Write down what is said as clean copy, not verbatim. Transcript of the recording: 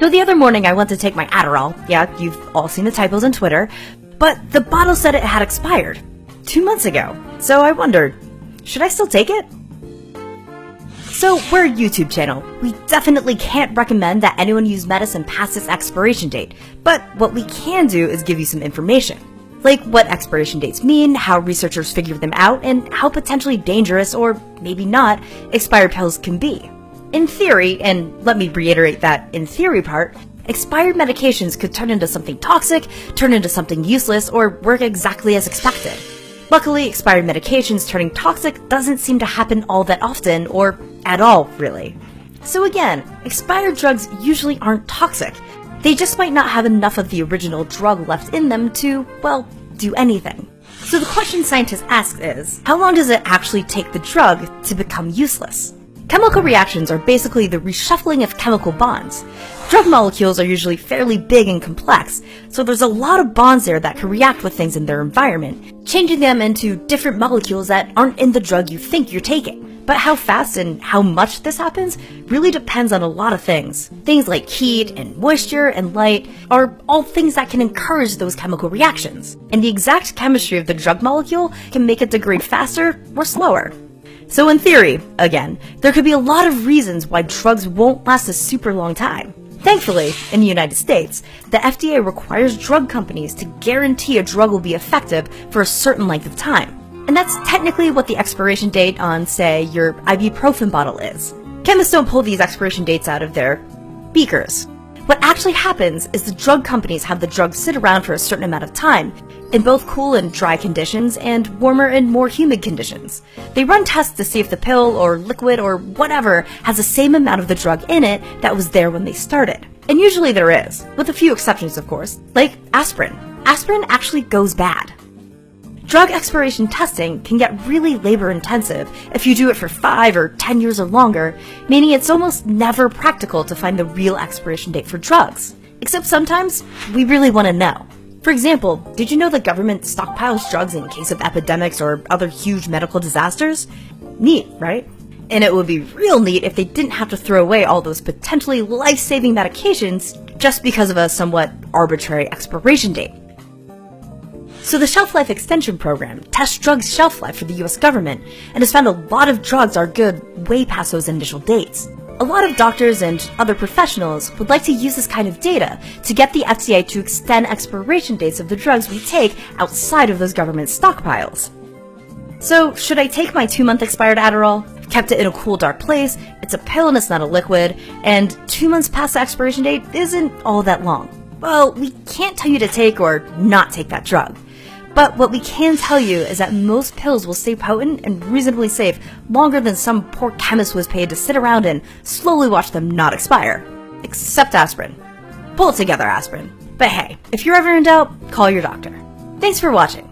So the other morning I went to take my Adderall. Yeah, you've all seen the typos on Twitter. But the bottle said it had expired 2 months ago. So I wondered, should I still take it? So we're a YouTube channel. We definitely can't recommend that anyone use medicine past its expiration date. But what we can do is give you some information. Like what expiration dates mean, how researchers figure them out, and how potentially dangerous, or maybe not, expired pills can be. In theory, and let me reiterate that in theory part, expired medications could turn into something toxic, turn into something useless, or work exactly as expected. Luckily, expired medications turning toxic doesn't seem to happen all that often, or at all, really. So again, expired drugs usually aren't toxic. They just might not have enough of the original drug left in them to, well, do anything. So the question scientists ask is, how long does it actually take the drug to become useless? Chemical reactions are basically the reshuffling of chemical bonds. Drug molecules are usually fairly big and complex, so there's a lot of bonds there that can react with things in their environment, changing them into different molecules that aren't in the drug you think you're taking. But how fast and how much this happens really depends on a lot of things. Things like heat and moisture and light are all things that can encourage those chemical reactions. And the exact chemistry of the drug molecule can make it degrade faster or slower. So in theory, again, there could be a lot of reasons why drugs won't last a super long time. Thankfully, in the United States, the FDA requires drug companies to guarantee a drug will be effective for a certain length of time. And that's technically what the expiration date on, say, your ibuprofen bottle is. Chemists don't pull these expiration dates out of their beakers. What actually happens is the drug companies have the drug sit around for a certain amount of time, in both cool and dry conditions and warmer and more humid conditions. They run tests to see if the pill or liquid or whatever has the same amount of the drug in it that was there when they started. And usually there is, with a few exceptions of course, like aspirin. Aspirin actually goes bad. Drug expiration testing can get really labor-intensive if you do it for 5 or 10 years or longer, meaning it's almost never practical to find the real expiration date for drugs. Except sometimes, we really want to know. For example, did you know the government stockpiles drugs in case of epidemics or other huge medical disasters? Neat, right? And it would be real neat if they didn't have to throw away all those potentially life-saving medications just because of a somewhat arbitrary expiration date. So the Shelf Life Extension Program tests drugs' shelf life for the US government and has found a lot of drugs are good way past those initial dates. A lot of doctors and other professionals would like to use this kind of data to get the FDA to extend expiration dates of the drugs we take outside of those government stockpiles. So should I take my 2-month expired Adderall? I've kept it in a cool dark place, it's a pill and it's not a liquid, and 2 months past the expiration date isn't all that long. Well, we can't tell you to take or not take that drug. But what we can tell you is that most pills will stay potent and reasonably safe longer than some poor chemist was paid to sit around and slowly watch them not expire. Except aspirin. Pull it together, aspirin. But hey, if you're ever in doubt, call your doctor. Thanks for watching.